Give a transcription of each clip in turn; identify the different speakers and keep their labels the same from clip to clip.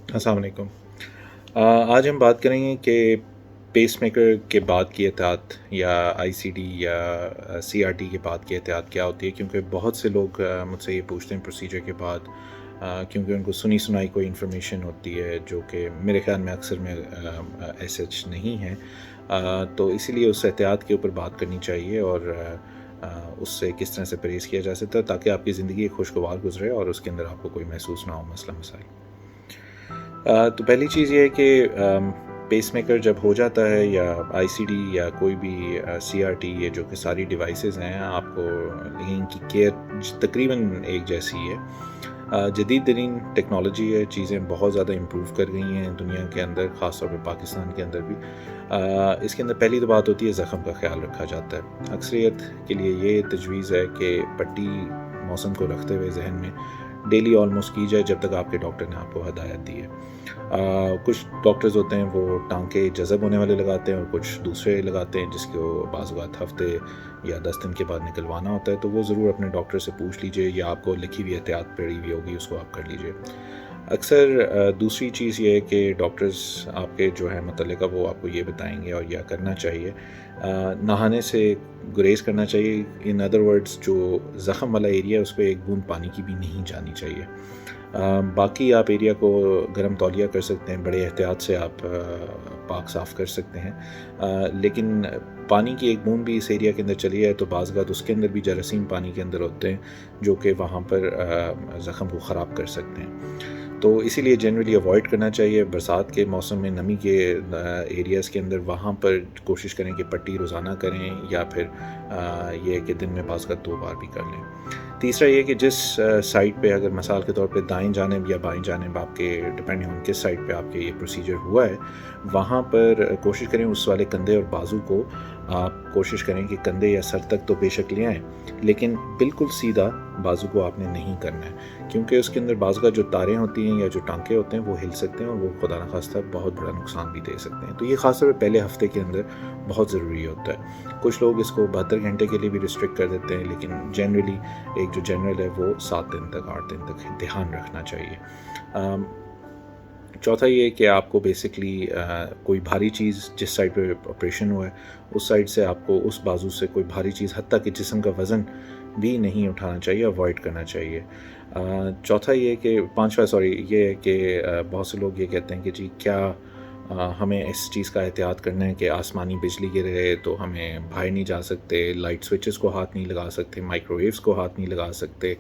Speaker 1: अस्सलाम वालेकुम। आज हम बात करेंगे कि पेस मेकर के बाद की एहतियात या आईसीडी या सीआरटी के बाद की एहतियात क्या होती है, क्योंकि बहुत से लोग मुझसे ये पूछते हैं प्रोसीजर के बाद, क्योंकि उनको सुनी सुनाई कोई इन्फॉर्मेशन होती है जो कि मेरे ख़्याल में अक्सर में सच नहीं है। तो इसीलिए उस एहतियात के ऊपर बात करनी चाहिए और उससे किस तरह से परहेज़ किया जा सकता है ताकि आपकी ज़िंदगी एक खुशगवार गुजरे और उसके अंदर आपको कोई महसूस ना हो मसला मसाइल। तो पहली चीज़ ये है कि पेसमेकर जब हो जाता है या आईसीडी या कोई भी सीआरटी, ये जो कि सारी डिवाइसेस हैं, आपको इनकी केयर तकरीबन एक जैसी है। जदीद तरीन टेक्नोलॉजी है, चीज़ें बहुत ज़्यादा इम्प्रूव कर गई हैं दुनिया के अंदर, ख़ास तौर पे पाकिस्तान के अंदर भी। इसके अंदर पहली तो बात होती है ज़ख़म का ख़्याल रखा जाता है। अक्सरियत के लिए ये तजवीज़ है कि पट्टी मौसम को रखते हुए जहन में डेली ऑलमोस्ट की जाए जब तक आपके डॉक्टर ने आपको हदायत दी है। कुछ डॉक्टर्स होते हैं वो टांके जज़ब होने वाले लगाते हैं और कुछ दूसरे लगाते हैं जिसको बाज़ औक़ात हफ़्ते या 10 दिन के बाद निकलवाना होता है। तो वो ज़रूर अपने डॉक्टर से पूछ लीजिए या आपको लिखी हुई एहतियात पड़ी हुई होगी उसको आप कर लीजिए। अक्सर दूसरी चीज़ ये है कि डॉक्टर्स आपके जो है मुतल्लिका वो आपको ये बताएंगे और यह करना चाहिए, नहाने से गुरेज करना चाहिए। इन अदर वर्ड्स, जो ज़ख़म वाला एरिया है उस पर एक बूंद पानी की भी नहीं जानी चाहिए। बाकी आप एरिया को गर्म तौलिया कर सकते हैं, बड़े एहतियात से आप पाक साफ़ कर सकते हैं। लेकिन पानी की एक बूंद भी इस एरिया के अंदर चली जाए तो बाज़ औक़ात उसके अंदर भी जरासीम पानी के अंदर होते हैं जो कि वहाँ पर ज़ख़म को ख़राब कर सकते हैं। तो इसीलिए जनरली अवॉइड करना चाहिए। बरसात के मौसम में नमी के एरियाज़ के अंदर वहाँ पर कोशिश करें कि पट्टी रोज़ाना करें या फिर ये कि दिन में बाज़ औक़ात 2 बार भी कर लें। तीसरा ये कि जिस साइड पे, अगर मिसाल के तौर पे दाएं जानिब या बाएं जानिब आपके, डिपेंडिंग ऑन किस साइड पे आपके ये प्रोसीजर हुआ है, वहाँ पर कोशिश करें उस वाले कंधे और बाजू को आप कोशिश करें कि कंधे या सर तक तो बेशक ले आएँ, लेकिन बिल्कुल सीधा बाजू को आपने नहीं करना है, क्योंकि उसके अंदर बाजू का जो तारें होती हैं या जो टांके होते हैं वो हिल सकते हैं और वो खुदा न खास्ता बहुत बड़ा नुकसान भी दे सकते हैं। तो ये ख़ास तौर पे पहले हफ़्ते के अंदर बहुत ज़रूरी होता है। कुछ लोग इसको 72 घंटे के लिए भी रिस्ट्रिक्ट कर देते हैं, लेकिन जनरली एक जो जनरल है वो 7 दिन तक, 8 दिन तक ध्यान रखना चाहिए। चौथा ये कि आपको बेसिकली कोई भारी चीज़, जिस साइड पे ऑपरेशन हुआ है उस साइड से आपको उस बाजू से कोई भारी चीज़, हत्ता कि जिस्म का वज़न भी नहीं उठाना चाहिए, अवॉइड करना चाहिए। चौथा ये कि पांचवा सॉरी ये है कि बहुत से लोग ये कहते हैं कि जी क्या हमें इस चीज़ का एहतियात करना है कि आसमानी बिजली गिरे तो हमें बाहर नहीं जा सकते, लाइट स्विचेस को हाथ नहीं लगा सकते, माइक्रोवेव्स को हाथ नहीं लगा सकते,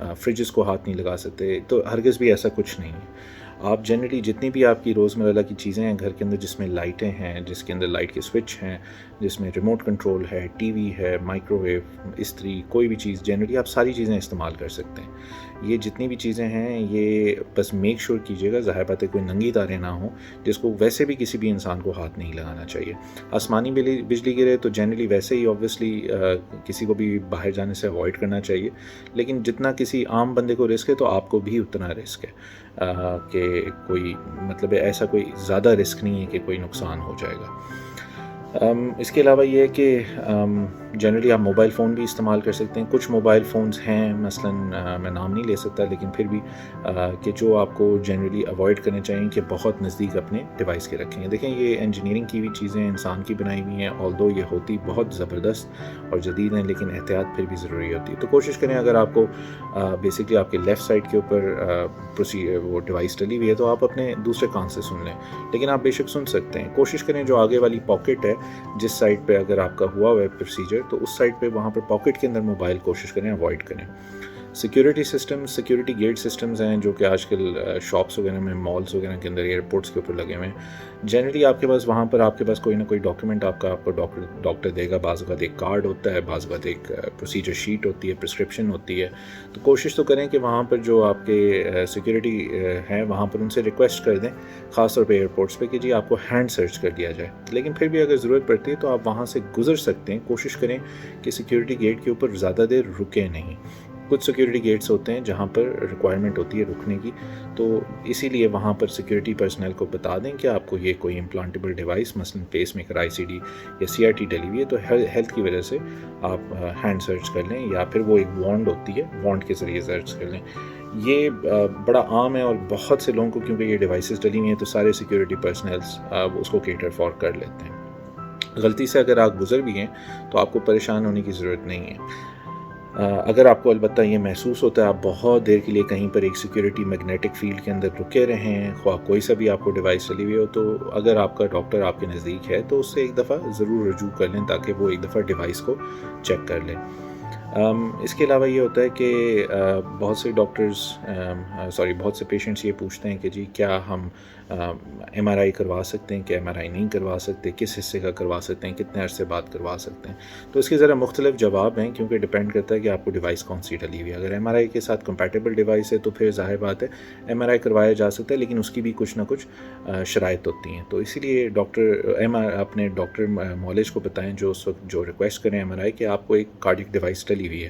Speaker 1: फ्रिजेस को हाथ नहीं लगा सकते। तो हरगिज़ भी ऐसा कुछ नहीं है। आप जनरली जितनी भी आपकी रोज़मर्रा की चीज़ें हैं घर के अंदर, जिसमें लाइटें हैं, जिसके अंदर लाइट के स्विच हैं, जिसमें रिमोट कंट्रोल है, टीवी है, माइक्रोवेव, इस्त्री, कोई भी चीज़, जनरली आप सारी चीज़ें इस्तेमाल कर सकते हैं। ये जितनी भी चीज़ें हैं ये बस मेक श्योर कीजिएगा, ज़ाहिर बात है कोई नंगी तारें ना हो, जिसको वैसे भी किसी भी इंसान को हाथ नहीं लगाना चाहिए। आसमानी बिजली गिरे तो जनरली वैसे ही ऑब्वियसली किसी को भी बाहर जाने से अवॉइड करना चाहिए, लेकिन जितना किसी आम बंदे को रिस्क है तो आपको भी उतना रिस्क है कि कोई मतलब ऐसा कोई ज़्यादा रिस्क नहीं है कि कोई नुकसान हो जाएगा। इसके अलावा ये है कि जनरली आप मोबाइल फ़ोन भी इस्तेमाल कर सकते हैं। कुछ मोबाइल फ़ोन्स हैं मसलन, मैं नाम नहीं ले सकता, लेकिन फिर भी कि जो आपको जनरली अवॉइड करने चाहिए कि बहुत नज़दीक अपने डिवाइस के रखें। देखें, ये इंजीनियरिंग की हुई चीज़ें, इंसान की बनाई हुई हैं, ऑल्दो ये होती बहुत ज़बरदस्त और जदीद हैं, लेकिन एहतियात फिर भी ज़रूरी होती है। तो कोशिश करें, अगर आपको बेसिकली आपके लेफ़्ट साइड के ऊपर वो डिवाइस डली हुई है तो आप अपने दूसरे कान से सुन लें, लेकिन आप बेशक सुन सकते हैं। कोशिश करें जो आगे वाली पॉकेट है, जिस साइड पे अगर आपका हुआ है प्रोसीजर, तो उस साइड पे, वहाँ पर पॉकेट के अंदर मोबाइल कोशिश करें अवॉइड करें। Security systems, security gate systems हैं जो कि आजकल शॉप्स वगैरह में, मॉल्स वगैरह के अंदर, एयरपोर्ट्स के ऊपर लगे हुए हैं। जनरली आपके पास वहाँ पर आपके पास कोई ना कोई डॉक्यूमेंट आपको डॉक्टर देगा। बाज़ औक़ात एक कार्ड होता है, बाज़ औक़ात एक प्रोसीजर शीट होती है, प्रिस्क्रिप्शन होती है। तो कोशिश तो करें कि वहाँ पर जो आपके सिक्योरिटी हैं वहाँ पर उनसे रिक्वेस्ट कर दें, ख़ास तौर पे एयरपोर्ट्स पे, कि जी आपको हैंड सर्च कर दिया जाए। लेकिन फिर भी अगर ज़रूरत पड़ती है तो आप वहाँ से गुज़र सकते हैं। कोशिश करें कि सिक्योरिटी गेट के ऊपर ज़्यादा देर रुकें नहीं। कुछ सिक्योरिटी गेट्स होते हैं जहाँ पर रिक्वायरमेंट होती है रुकने की, तो इसीलिए वहाँ पर सिक्योरिटी पर्सनल को बता दें कि आपको ये कोई इम्प्लांटेबल डिवाइस, मसलन पेस मेकर, आईसीडी या सीआरटी डली हुई है, तो हेल्थ की वजह से आप हैंड सर्च कर लें, या फिर वो एक वॉन्ड होती है, वॉन्ड के ज़रिए सर्च कर लें। یہ بڑا عام ہے، اور بہت سے لوگوں کو کیونکہ یہ ڈیوائسز ڈلی ہوئی ہیں تو سارے سیکیورٹی پرسنلز اس کو کیٹر فار کر لیتے ہیں۔ غلطی سے اگر آپ گزر بھی ہیں تو آپ کو پریشان ہونے کی ضرورت نہیں ہے۔ اگر آپ کو البتہ یہ محسوس ہوتا ہے آپ بہت دیر کے لیے کہیں پر ایک سیکیورٹی میگنیٹک فیلڈ کے اندر رکے رہیں، خواہ کوئی سا بھی آپ کو ڈیوائس چلی ہوئی ہو، تو اگر آپ کا ڈاکٹر آپ کے نزدیک ہے تو اس سے ایک دفعہ ضرور رجوع کر لیں تاکہ وہ ایک دفعہ ڈیوائس کو چیک کر لیں۔ اس کے علاوہ یہ ہوتا ہے کہ بہت سے بہت سے پیشنٹس یہ پوچھتے ہیں کہ جی کیا ہم ایم آر آئی کروا سکتے ہیں، کہ ایم آر آئی نہیں کروا سکتے، کس حصے کا کروا سکتے ہیں، کتنے عرصے بعد کروا سکتے ہیں۔ تو اس کے ذرا مختلف جواب ہیں، کیونکہ ڈپینڈ کرتا ہے کہ آپ کو ڈیوائس کون سی ڈلی ہوئی ہے۔ اگر ایم آر آئی کے ساتھ کمپیٹیبل ڈیوائس ہے تو پھر ظاہر بات ہے ایم آر آئی کروایا جا سکتا ہے، لیکن اس کی بھی کچھ نہ کچھ شرائط ہوتی ہیں۔ تو اسی لیے اپنے ڈاکٹر معالج کو بتائیں جو اس وقت جو ریکویسٹ کریں ایم آر آئی کہ آپ کو ایک کارڈک ڈیوائس ڈلی ہوئی ہے،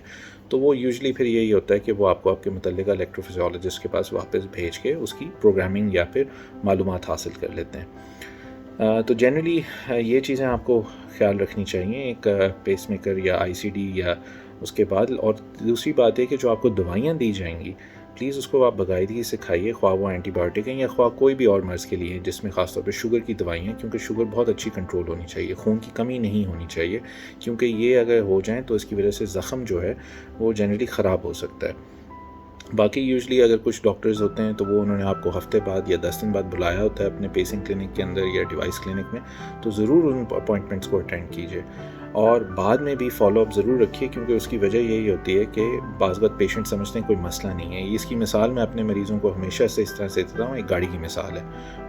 Speaker 1: تو وہ یوزلی پھر یہی ہوتا ہے کہ وہ آپ کو آپ کے متعلقہ الیکٹرو فزیولوجسٹ کے پاس واپس بھیج کے اس کی پروگرامنگ یا پھر معلومات حاصل کر لیتے ہیں۔ تو جنرلی یہ چیزیں آپ کو خیال رکھنی چاہیے ایک پیس میکر یا آئی سی ڈی یا اس کے بعد۔ اور دوسری بات ہے کہ جو آپ کو دوائیاں دی جائیں گی پلیز اس کو آپ باقاعدگی سے کھائیے، خواہ وہ اینٹی بایوٹک ہیں یا خواہ کوئی بھی اور مرض کے لیے ہیں جس میں خاص طور پہ شوگر کی دوائیاں، کیونکہ شوگر بہت اچھی کنٹرول ہونی چاہیے، خون کی کمی نہیں ہونی چاہیے، کیونکہ یہ اگر ہو جائیں تو اس کی وجہ سے زخم جو ہے وہ جنرلی خراب ہو سکتا ہے۔ باقی یوزلی اگر کچھ ڈاکٹرز ہوتے ہیں تو وہ انہوں نے آپ کو ہفتے بعد یا 10 دن بعد بلایا ہوتا ہے اپنے پیسنگ کلینک کے اندر یا ڈیوائس کلینک میں، تو ضرور ان اپوائنٹمنٹس کو اٹینڈ کیجیے، اور بعد میں بھی فالو اپ ضرور رکھیے، کیونکہ اس کی وجہ یہی ہوتی ہے کہ بعض وقت پیشنٹ سمجھتے ہیں کوئی مسئلہ نہیں ہے۔ اس کی مثال میں اپنے مریضوں کو ہمیشہ سے اس طرح سے دیتا ہوں، ایک گاڑی کی مثال ہے۔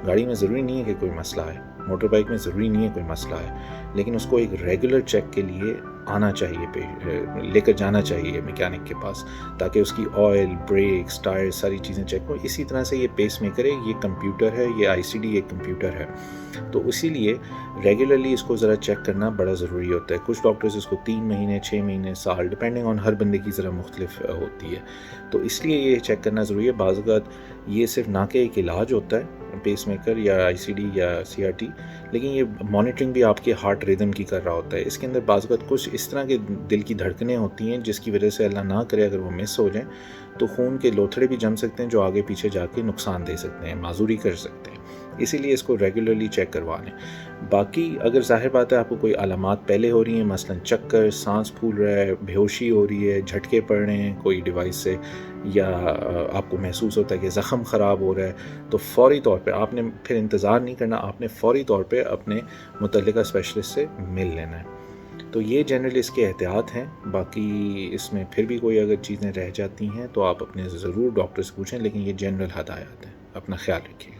Speaker 1: گاڑی میں ضروری نہیں ہے کہ کوئی مسئلہ ہے، موٹر بائک میں ضروری نہیں ہے کوئی مسئلہ ہے، لیکن اس کو ایک ریگولر چیک کے لیے آنا چاہیے، لے کر جانا چاہیے میکینک کے پاس، تاکہ اس کی آئل، بریکس، ٹائر ساری چیزیں چیک ہوں۔ اسی طرح سے یہ پیس میکر ہے، یہ کمپیوٹر ہے، یہ آئی سی ڈی ایک کمپیوٹر ہے، تو اسی لیے ریگولرلی اس کو ذرا چیک کرنا بڑا ضروری ہوتا ہے۔ کچھ ڈاکٹرز اس کو 3 مہینے، 6 مہینے، سال، ڈپینڈنگ آن ہر بندے کی ذرا مختلف ہوتی ہے، تو اس لیے یہ چیک کرنا ضروری ہے۔ بعض اوقات یہ صرف نہ کہ ایک علاج ہوتا ہے پیس میکر یا آئی سی ڈی یا سی آر ٹی، لیکن یہ مانیٹرنگ بھی آپ کے ہارٹ ریدم کی کر رہا ہوتا ہے۔ اس کے اندر بعض اوقات کچھ اس طرح کے دل کی دھڑکنیں ہوتی ہیں جس کی وجہ سے اللہ نہ کرے اگر وہ مس ہو جائیں تو خون کے لوتھڑے بھی جم سکتے ہیں جو آگے پیچھے جا کے نقصان دے سکتے ہیں، معذوری کر سکتے ہیں، اسی لیے اس کو ریگولرلی چیک کروا لیں۔ باقی اگر ظاہر بات ہے آپ کو کوئی علامات پہلے ہو رہی ہیں، مثلا چکر، سانس پھول رہا ہے، بے ہوشی ہو رہی ہے، جھٹکے پڑ رہے ہیں کوئی ڈیوائس سے، یا آپ کو محسوس ہوتا ہے کہ زخم خراب ہو رہا ہے، تو فوری طور پہ آپ نے پھر انتظار نہیں کرنا، آپ نے فوری طور پہ اپنے متعلقہ اسپیشلسٹ سے مل لینا ہے۔ تو یہ جنرلی اس کے احتیاط ہیں۔ باقی اس میں پھر بھی کوئی اگر چیزیں رہ جاتی ہیں تو آپ اپنے ضرور ڈاکٹر سے پوچھیں، لیکن یہ جنرل ہدایات ہیں۔ اپنا خیال رکھیے گا۔